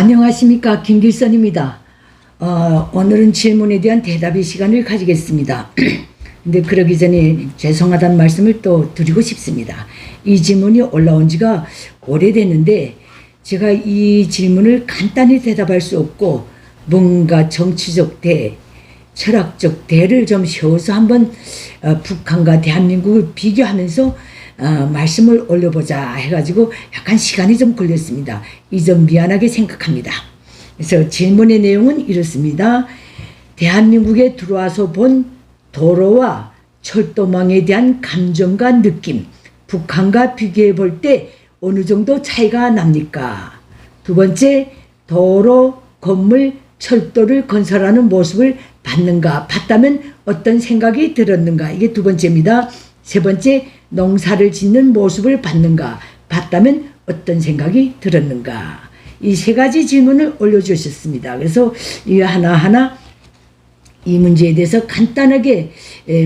안녕하십니까, 김길선입니다. 오늘은 질문에 대한 대답의 시간을 가지겠습니다. 근데 그러기 전에 죄송하다는 말씀을 또 드리고 싶습니다. 이 질문이 올라온 지가 오래됐는데 제가 이 질문을 간단히 대답할 수 없고 뭔가 정치적 대, 철학적 대를 좀 세워서 한번 북한과 대한민국을 비교하면서 말씀을 올려보자 해가지고 약간 시간이 좀 걸렸습니다. 이 점 미안하게 생각합니다. 그래서 질문의 내용은 이렇습니다. 대한민국에 들어와서 본 도로와 철도망에 대한 감정과 느낌, 북한과 비교해 볼 때 어느 정도 차이가 납니까? 두 번째, 도로, 건물, 철도를 건설하는 모습을 봤다면 어떤 생각이 들었는가? 이게 두 번째입니다. 세 번째, 농사를 짓는 모습을 봤다면 어떤 생각이 들었는가? 이 세 가지 질문을 올려주셨습니다. 그래서 이 하나하나 이 문제에 대해서 간단하게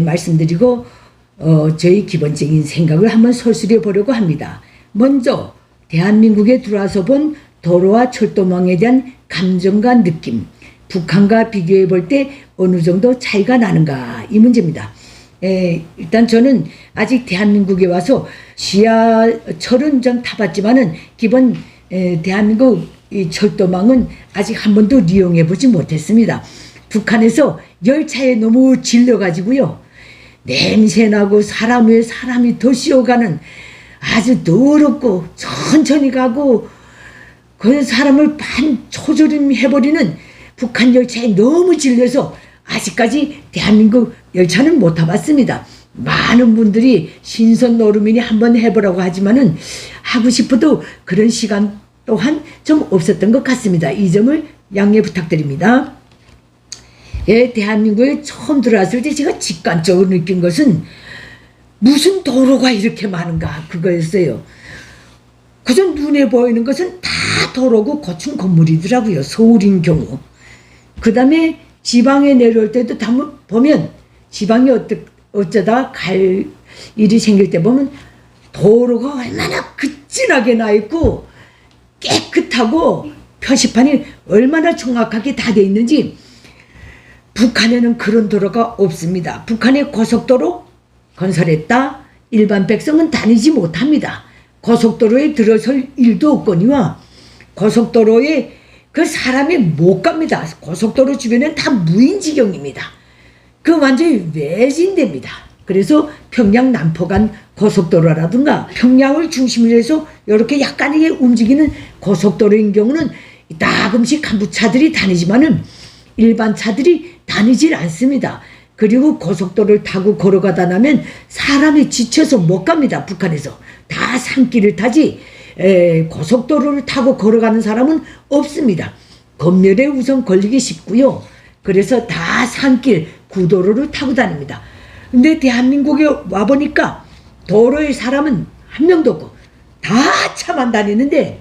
말씀드리고 저희 기본적인 생각을 한번 설술해 보려고 합니다. 먼저 대한민국에 들어와서 본 도로와 철도망에 대한 감정과 느낌, 북한과 비교해 볼 때 어느 정도 차이가 나는가, 이 문제입니다. 일단 저는 아직 대한민국에 와서 지하철은 좀 타봤지만은 기본 대한민국 이 철도망은 아직 한 번도 이용해 보지 못했습니다. 북한에서 열차에 너무 질려가지고요, 냄새나고 사람 위에 사람이 더 씌어가는 아주 더럽고 천천히 가고 그 사람을 반초절임 해버리는 북한 열차에 너무 질려서 아직까지 대한민국 열차는 못 타봤습니다. 많은 분들이 신선 노름이니 한번 해보라고 하지만은 하고 싶어도 그런 시간 또한 좀 없었던 것 같습니다. 이 점을 양해 부탁드립니다. 대한민국에 처음 들어왔을 때 제가 직관적으로 느낀 것은 무슨 도로가 이렇게 많은가, 그거였어요. 그저 눈에 보이는 것은 다 도로고 고층 건물이더라고요, 서울인 경우. 그 다음에 지방에 내려올 때도 보면 지방에 어쩌다 갈 일이 생길 때 보면 도로가 얼마나 그진하게 나 있고 깨끗하고 표시판이 얼마나 정확하게 다 돼 있는지. 북한에는 그런 도로가 없습니다. 북한에 고속도로 건설했다, 일반 백성은 다니지 못합니다. 고속도로에 들어설 일도 없거니와 고속도로에 그 사람이 못 갑니다. 고속도로 주변은 다 무인지경입니다. 그 완전히 외진됩니다. 그래서 평양 남포간 고속도로라든가 평양을 중심으로 해서 이렇게 약간의 움직이는 고속도로인 경우는 가끔씩 간부차들이 다니지만은 일반 차들이 다니질 않습니다. 그리고 고속도로를 타고 걸어가다 나면 사람이 지쳐서 못 갑니다. 북한에서 다 산길을 타지 고속도로를 타고 걸어가는 사람은 없습니다. 검열에 우선 걸리기 쉽고요. 그래서 다 산길, 구도로를 타고 다닙니다. 근데 대한민국에 와보니까 도로에 사람은 한 명도 없고 다 차만 다니는데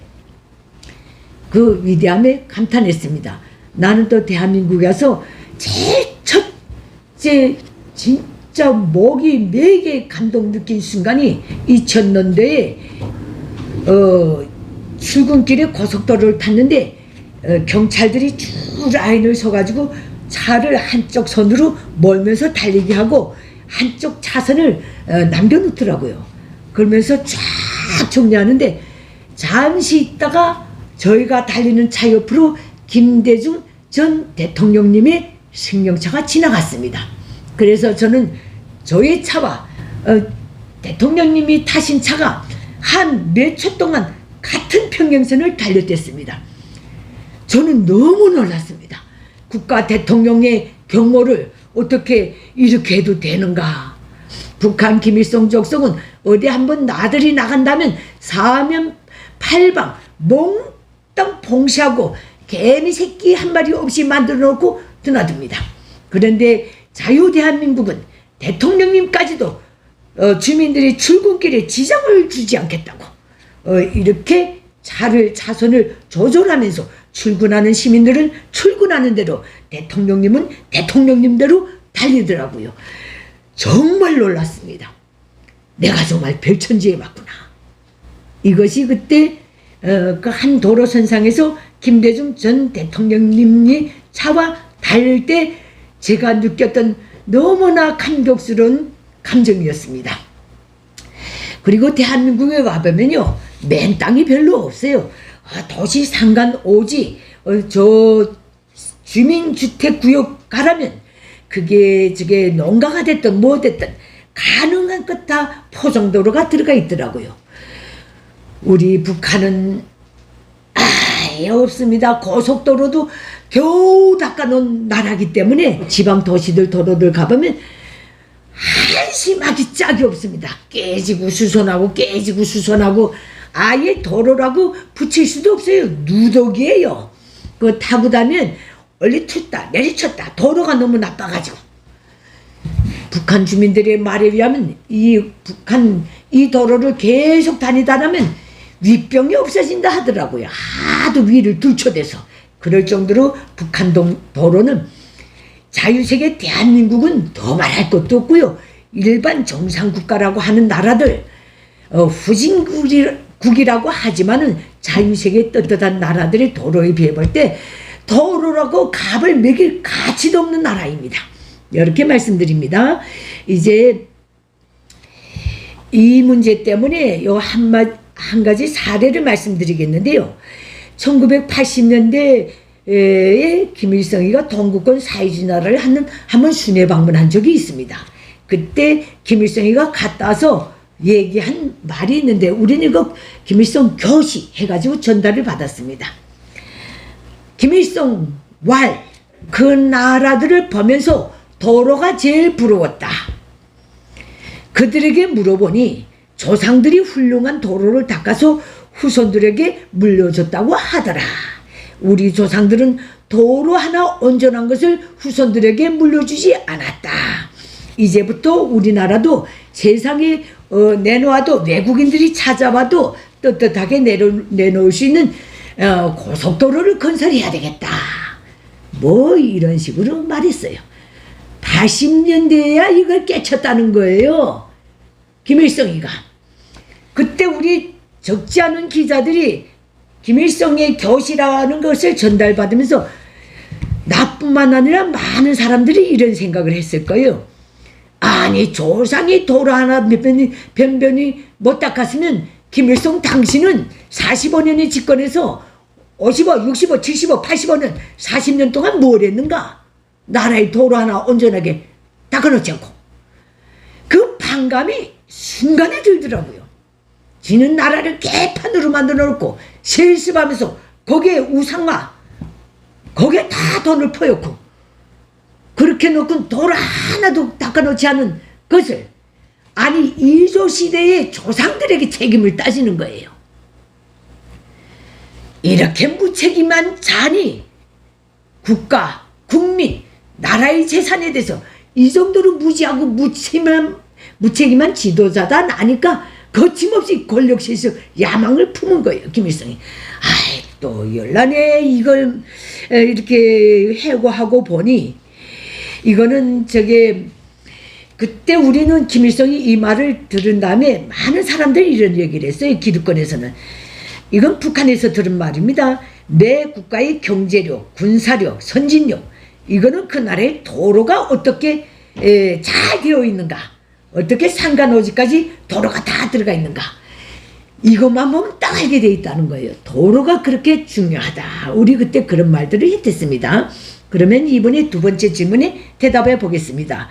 그 위대함에 감탄했습니다. 나는 또 대한민국에 와서 제일 첫째 진짜 목이 매게 감동 느낀 순간이 2000년대에 출근길에 고속도로를 탔는데 경찰들이 쭉 라인을 서가지고 차를 한쪽 선으로 몰면서 달리게 하고 한쪽 차선을 남겨놓더라고요. 그러면서 쫙 정리하는데 잠시 있다가 저희가 달리는 차 옆으로 김대중 전 대통령님의 승용차가 지나갔습니다. 그래서 저는 저의 차와 대통령님이 타신 차가 한 몇 초 동안 같은 평행선을 달렸댔습니다. 저는 너무 놀랐습니다. 국가 대통령의 경호를 어떻게 이렇게 해도 되는가. 북한 김일성 족속은 어디 한번 나들이 나간다면 사면 팔방 몽땅 봉쇄하고 개미 새끼 한 마리 없이 만들어 놓고 드나듭니다. 그런데 자유대한민국은 대통령님까지도 주민들이 출근길에 지장을 주지 않겠다고 이렇게 차선을 조절하면서 출근하는 시민들은 출근하는 대로, 대통령님은 대통령님대로 달리더라고요. 정말 놀랐습니다. 내가 정말 별천지에 왔구나. 이것이 그때 그 한 도로선상에서 김대중 전 대통령님이 차와 달릴 때 제가 느꼈던 너무나 감격스러운 감정이었습니다. 그리고 대한민국에 와보면요, 맨 땅이 별로 없어요. 도시 상간 오지 저 주민주택구역 가라면 그게 저게 농가가 됐든 뭐 됐든 가능한 것 다 포장도로가 들어가 있더라고요. 우리 북한은 아예 없습니다. 고속도로도 겨우 닦아놓은 나라기 때문에 지방 도시들 도로들 가보면 한심하기 짝이 없습니다. 깨지고 수선하고 깨지고 수선하고 아예 도로라고 붙일 수도 없어요. 누더기예요. 그거 타고 다니면 얼리 쳤다 내리쳤다 도로가 너무 나빠가지고. 북한 주민들의 말에 의하면 이 북한 이 도로를 계속 다니다 나면 위병이 없어진다 하더라고요. 하도 위를 들춰대서. 그럴 정도로 북한 도로는 자유세계 대한민국은 더 말할 것도 없고요. 일반 정상국가라고 하는 나라들 후진국이라고 하지만은 자유세계 떳떳한 나라들의 도로에 비해볼 때 도로라고 값을 매길 가치도 없는 나라입니다. 이렇게 말씀드립니다. 이제 이 문제 때문에 한 가지 사례를 말씀드리겠는데요. 1980년대에 김일성이가 동구권 사회주의 나라를 한번 순회 방문한 적이 있습니다. 그때 김일성이가 갔다 와서 얘기한 말이 있는데 우리는 이거 김일성 교시 해가지고 전달을 받았습니다. 김일성 왈 그 나라들을 보면서 도로가 제일 부러웠다. 그들에게 물어보니 조상들이 훌륭한 도로를 닦아서 후손들에게 물려줬다고 하더라. 우리 조상들은 도로 하나 온전한 것을 후손들에게 물려주지 않았다. 이제부터 우리나라도 세상에 내놓아도 외국인들이 찾아와도 떳떳하게 내놓을 수 있는 고속도로를 건설해야 되겠다. 뭐 이런 식으로 말했어요. 80년대에야 이걸 깨쳤다는 거예요. 김일성이가. 그때 우리 적지 않은 기자들이 김일성의 교시라는 것을 전달받으면서 나뿐만 아니라 많은 사람들이 이런 생각을 했을 거예요. 아니 조상이 도로 하나 변변히 못 닦았으면 김일성 당신은 45년의 집권에서 50억, 60억, 70억, 80억은 40년 동안 뭘 했는가? 나라의 도로 하나 온전하게 닦아놓지 않고. 그 반감이 순간에 들더라고요. 지는 나라를 개판으로 만들어 놓고 실습하면서 거기에 우상화, 거기에 다 돈을 퍼였고 그렇게 놓고 도로 하나도 닦아놓지 않은 것을 아니 일조시대의 조상들에게 책임을 따지는 거예요. 이렇게 무책임한 자니 국가, 국민, 나라의 재산에 대해서 이 정도로 무지하고 무책임한 지도자다 나니까 거침없이 권력 실수 야망을 품은 거예요. 김일성이. 아이 또 열난에 이걸 이렇게 해고하고 보니 이거는 그때 우리는 김일성이 이 말을 들은 다음에 많은 사람들이 이런 얘기를 했어요. 기득권에서는. 이건 북한에서 들은 말입니다. 내 국가의 경제력, 군사력, 선진력 이거는 그 나라의 도로가 어떻게 잘 되어 있는가, 어떻게 상간오지까지 도로가 다 들어가 있는가 이것만 보면 딱 알게 되어 있다는 거예요. 도로가 그렇게 중요하다. 우리 그때 그런 말들을 했댔습니다. 그러면 이번에 두 번째 질문에 대답해 보겠습니다.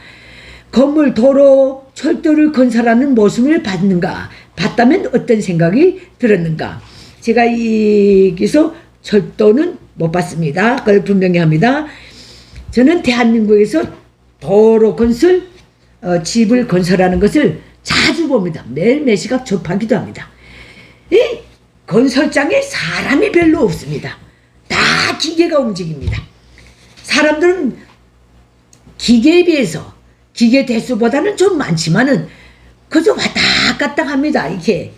건물, 도로, 철도를 건설하는 모습을 봤다면 어떤 생각이 들었는가? 제가 여기서 철도는 못 봤습니다. 그걸 분명히 합니다. 저는 대한민국에서 도로 건설, 집을 건설하는 것을 자주 봅니다. 매일 매시각 접하기도 합니다. 이 건설장에 사람이 별로 없습니다. 다 기계가 움직입니다. 사람들은 기계에 비해서 기계 대수보다는 좀 많지만은 그저 왔다 갔다 합니다. 이렇게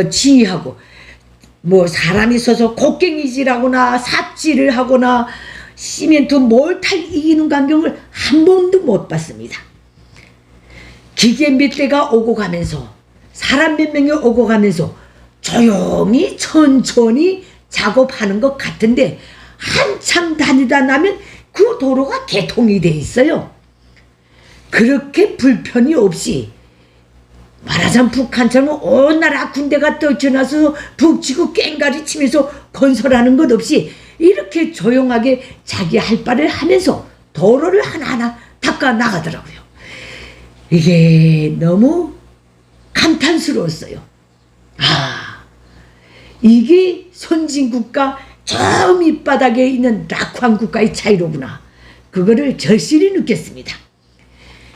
지휘하고 사람이 서서 곡괭이질하거나 삽질을 하거나 시멘트 몰탈 이기는 광경을 한 번도 못 봤습니다. 기계 몇 대가 오고 가면서 사람 몇 명이 오고 가면서 조용히 천천히 작업하는 것 같은데 한참 다니다 나면 그 도로가 개통이 돼 있어요. 그렇게 불편이 없이 말하자면 북한처럼 온 나라 군대가 떨쳐나서 북치고 깽가리 치면서 건설하는 것 없이 이렇게 조용하게 자기 할 바를 하면서 도로를 하나하나 닦아 나가더라고요. 이게 너무 감탄스러웠어요. 아, 이게 선진국가 저 밑바닥에 있는 낙황국가의 차이로구나. 그거를 절실히 느꼈습니다.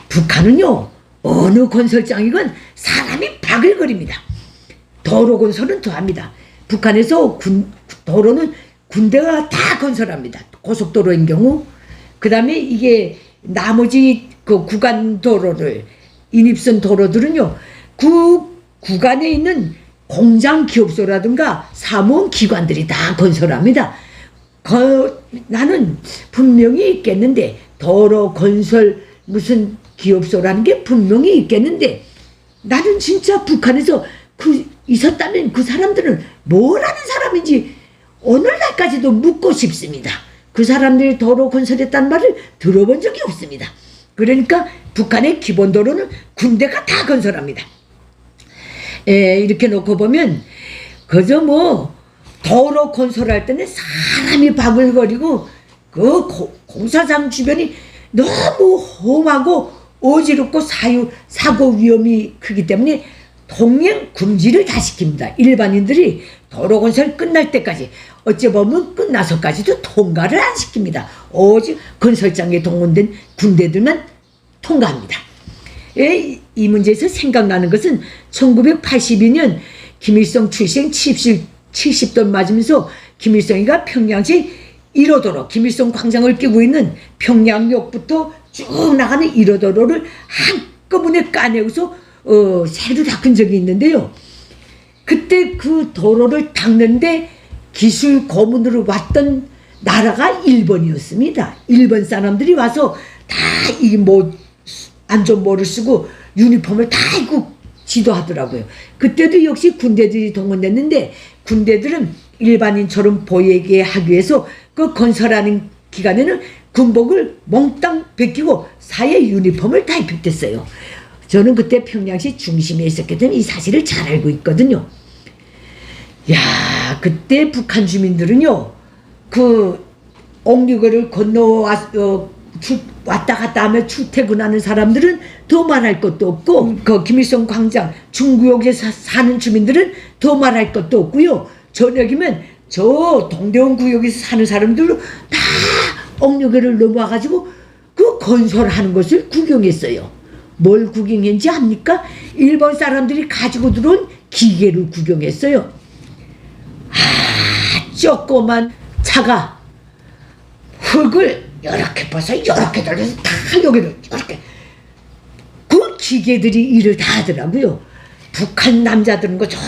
북한은요, 어느 건설장이건 사람이 바글거립니다. 도로 건설은 더합니다. 북한에서 도로는 군대가 다 건설합니다. 고속도로인 경우. 그 다음에 이게 나머지 그 구간 도로를, 인입선 도로들은요, 그 구간에 있는 공장 기업소라든가 사무원 기관들이 다 건설합니다. 나는 분명히 있겠는데, 도로 건설 무슨 기업소라는 게 분명히 있겠는데, 나는 진짜 북한에서 있었다면 그 사람들은 뭘 하는 사람인지 오늘날까지도 묻고 싶습니다. 그 사람들이 도로 건설했다는 말을 들어본 적이 없습니다. 그러니까 북한의 기본도로는 군대가 다 건설합니다. 이렇게 놓고 보면 그저 뭐 도로 건설할 때는 사람이 바글거리고 그 공사장 주변이 너무 험하고 어지럽고 사고 위험이 크기 때문에 통행 금지를 다 시킵니다. 일반인들이 도로 건설 끝날 때까지, 어찌 보면 끝나서까지도 통과를 안 시킵니다. 오직 건설장에 동원된 군대들만 통과합니다. 이 문제에서 생각나는 것은 1982년 김일성 출생 70도 맞으면서 김일성이가 평양시 1호도로, 김일성 광장을 끼고 있는 평양역부터 쭉 나가는 1호도로를 한꺼번에 까내고서 새로 닦은 적이 있는데요. 그때 그 도로를 닦는데 기술 고문으로 왔던 나라가 일본이었습니다. 일본 사람들이 와서 다 이 뭐 안전모를 쓰고 유니폼을 다 입고 지도하더라고요. 그때도 역시 군대들이 동원됐는데, 군대들은 일반인처럼 보이게 하기 위해서 그 건설하는 기간에는 군복을 몽땅 벗기고 사회 유니폼을 다 입혔댔어요. 저는 그때 평양시 중심에 있었기 때문에 이 사실을 잘 알고 있거든요. 야, 그때 북한 주민들은요, 그 옥류교를 왔다 갔다 하며 출퇴근하는 사람들은 더 말할 것도 없고, 그 김일성 광장 중구역에 사는 주민들은 더 말할 것도 없고요. 저녁이면 저 동대원 구역에서 사는 사람들은 다 옥류교를 넘어와가지고 그 건설하는 것을 구경했어요. 뭘 구경했는지 압니까? 일본 사람들이 가지고 들어온 기계를 구경했어요. 조그만 차가 흙을 이렇게 퍼서 이렇게 돌려서 다 여기를 이렇게, 그 기계들이 일을 다 하더라고요. 북한 남자들은 거 저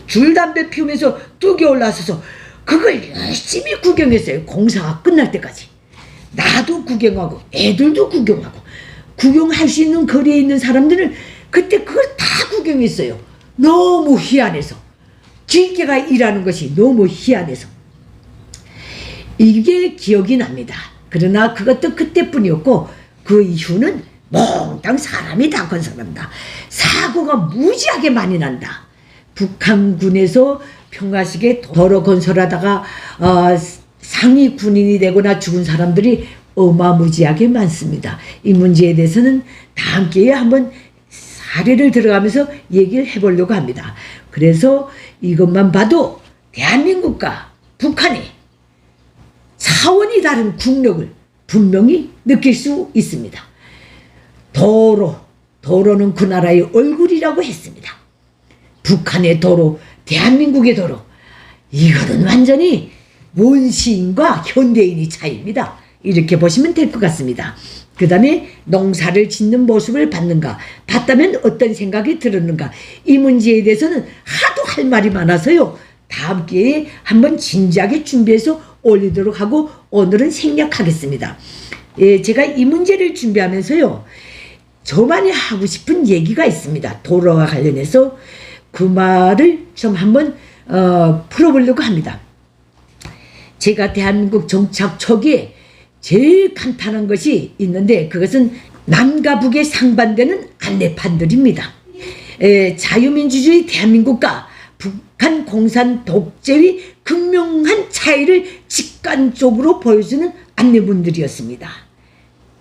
줄담배 피우면서 뚝이 올라서서 그걸 열심히 구경했어요. 공사가 끝날 때까지. 나도 구경하고 애들도 구경하고, 구경할 수 있는 거리에 있는 사람들은 그때 그걸 다 구경했어요. 너무 희한해서, 기계가 일하는 것이 너무 희한해서. 이게 기억이 납니다. 그러나 그것도 그때뿐이었고, 그 이후는 몽땅 사람이 다 건설한다. 사고가 무지하게 많이 난다. 북한군에서 평화식에 도로 건설하다가 상위 군인이 되거나 죽은 사람들이 어마무지하게 많습니다. 이 문제에 대해서는 다음 기회에 한번 사례를 들어가면서 얘기를 해보려고 합니다. 그래서 이것만 봐도 대한민국과 북한이 차원이 다른 국력을 분명히 느낄 수 있습니다. 도로는 그 나라의 얼굴이라고 했습니다. 북한의 도로, 대한민국의 도로, 이거는 완전히 원시인과 현대인의 차이입니다. 이렇게 보시면 될 것 같습니다. 그 다음에 농사를 짓는 모습을 봤다면 어떤 생각이 들었는가, 이 문제에 대해서는 하도 할 말이 많아서요, 다음 기회에 한번 진지하게 준비해서 올리도록 하고 오늘은 생략하겠습니다. 제가 이 문제를 준비하면서요, 저만이 하고 싶은 얘기가 있습니다. 도로와 관련해서 그 말을 좀 한번 풀어보려고 합니다. 제가 대한민국 정착 초기에 제일 감탄한 것이 있는데 그것은 남과 북에 상반되는 안내판들입니다. 자유민주주의 대한민국과 북한 공산 독재의 극명한 차이를 직관적으로 보여주는 안내문들이었습니다.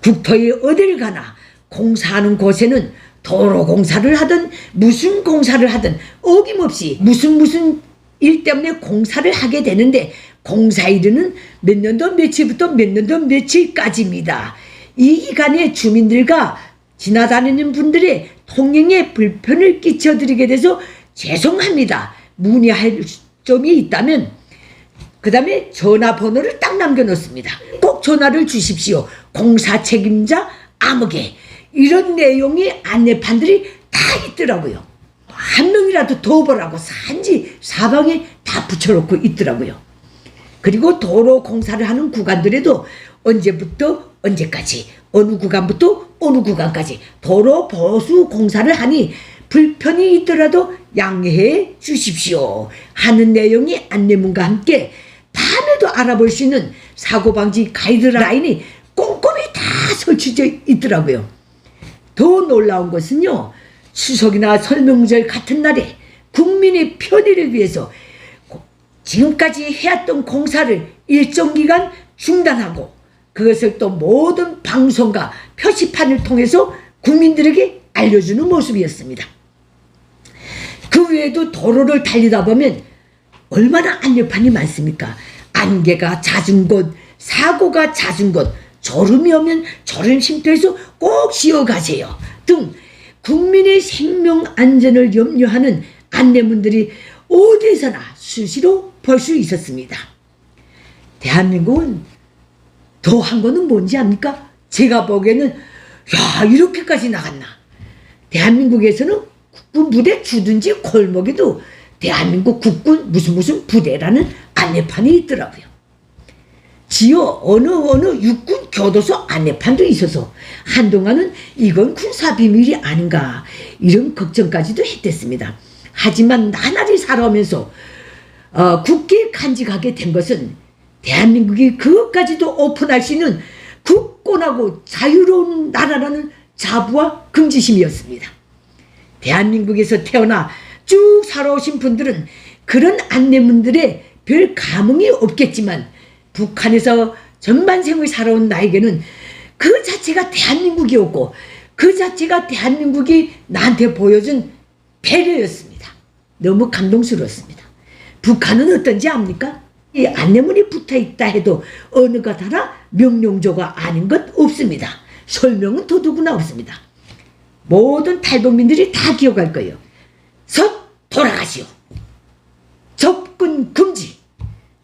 국토의 어디를 가나 공사하는 곳에는 도로 공사를 하든 무슨 공사를 하든 어김없이 무슨 일 때문에 공사를 하게 되는데 공사일은 몇 년도 며칠부터 몇 년도 며칠까지입니다. 이 기간에 주민들과 지나다니는 분들의 통행에 불편을 끼쳐드리게 돼서 죄송합니다. 문의할 점이 있다면 그 다음에 전화번호를 딱 남겨놓습니다. 꼭 전화를 주십시오. 공사 책임자 아무개 이런 내용의 안내판들이 다 있더라고요. 한 명이라도 더 보라고 산지 사방에 다 붙여놓고 있더라고요. 그리고 도로 공사를 하는 구간들에도 언제부터 언제까지 어느 구간부터 어느 구간까지 도로 보수 공사를 하니 불편이 있더라도 양해해 주십시오 하는 내용의 안내문과 함께 밤에도 알아볼 수 있는 사고방지 가이드라인이 꼼꼼히 다 설치되어 있더라고요. 더 놀라운 것은요, 추석이나 설명절 같은 날에 국민의 편의를 위해서 지금까지 해왔던 공사를 일정 기간 중단하고 그것을 또 모든 방송과 표시판을 통해서 국민들에게 알려주는 모습이었습니다. 그 외에도 도로를 달리다 보면 얼마나 안내판이 많습니까? 안개가 잦은 곳, 사고가 잦은 곳, 졸음이 오면 졸음 쉼터에서 꼭 쉬어가세요 등 국민의 생명 안전을 염려하는 안내문들이 어디서나 수시로 볼 수 있었습니다. 대한민국은 더한 거는 뭔지 압니까? 제가 보기에는 야 이렇게까지 나갔나. 대한민국에서는 국군 부대 주둔지 골목에도 대한민국 국군 무슨 부대라는 안내판이 있더라고요. 지어 어느 육군 교도소 안내판도 있어서 한동안은 이건 군사 비밀이 아닌가 이런 걱정까지도 했댔습니다. 하지만 나날이 살아오면서 국기에 간직하게 된 것은 대한민국이 그것까지도 오픈할 수 있는 굳건하고 자유로운 나라라는 자부와 긍지심이었습니다. 대한민국에서 태어나 쭉 살아오신 분들은 그런 안내문들에 별 감흥이 없겠지만 북한에서 전반생을 살아온 나에게는 그 자체가 대한민국이었고 그 자체가 대한민국이 나한테 보여준 배려였습니다. 너무 감동스러웠습니다. 북한은 어떤지 압니까? 이 안내문이 붙어있다 해도 어느 것 하나 명령조가 아닌 것 없습니다. 설명은 더더구나 없습니다. 모든 탈북민들이 다 기억할 거예요. 돌아가시오. 접근 금지,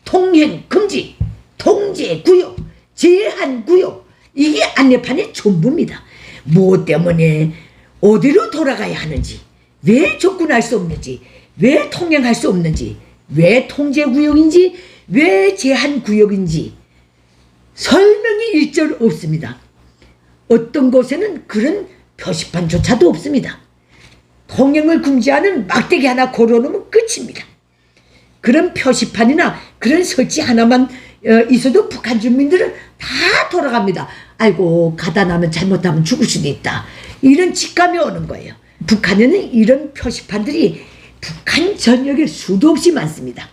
통행 금지, 통제 구역, 제한 구역 이게 안내판의 전부입니다. 뭐 때문에 어디로 돌아가야 하는지, 왜 접근할 수 없는지, 왜 통행할 수 없는지, 왜 통제 구역인지, 왜 제한 구역인지 설명이 일절 없습니다. 어떤 곳에는 그런 표시판조차도 없습니다. 통행을 금지하는 막대기 하나 걸어놓으면 끝입니다. 그런 표시판이나 그런 설치 하나만 있어도 북한 주민들은 다 돌아갑니다. 아이고 가다 나면 잘못하면 죽을 수도 있다. 이런 직감이 오는 거예요. 북한에는 이런 표시판들이 북한 전역에 수도 없이 많습니다.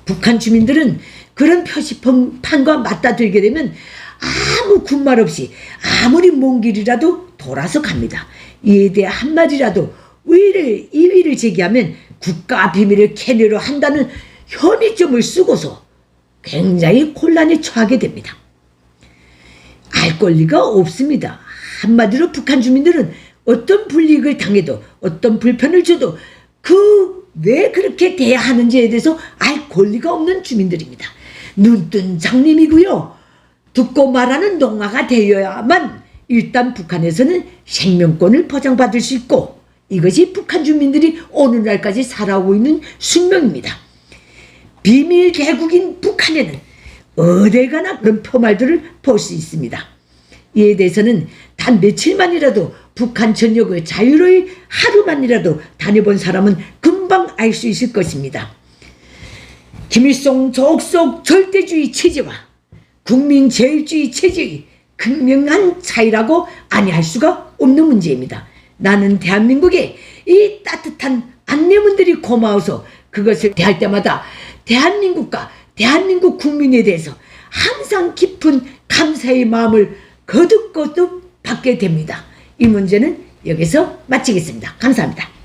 북한 주민들은 그런 표시판과 맞닿들게 되면 아무 군말 없이 아무리 먼 길이라도 돌아서 갑니다. 이에 대해 한마디라도 이의를 제기하면 국가 비밀을 캐내려 한다는 혐의점을 쓰고서 굉장히 곤란에 처하게 됩니다. 알 권리가 없습니다. 한마디로 북한 주민들은 어떤 불이익을 당해도 어떤 불편을 줘도 왜 그렇게 돼야 하는지에 대해서 알 권리가 없는 주민들입니다. 눈뜬 장님이고요. 듣고 말하는 농아가 되어야만 일단 북한에서는 생명권을 보장받을 수 있고 이것이 북한 주민들이 오늘날까지 살아오고 있는 숙명입니다. 비밀 개국인 북한에는 어딜 가나 그런 표말들을 볼 수 있습니다. 이에 대해서는 단 며칠만이라도 북한 전역을 자유로이 하루만이라도 다녀본 사람은 금방 알 수 있을 것입니다. 김일성 적속 절대주의 체제와 국민제일주의 체제의 극명한 차이라고 아니할 수가 없는 문제입니다. 나는 대한민국의 이 따뜻한 안내문들이 고마워서 그것을 대할 때마다 대한민국과 대한민국 국민에 대해서 항상 깊은 감사의 마음을 거듭거듭 받게 됩니다. 이 문제는 여기서 마치겠습니다. 감사합니다.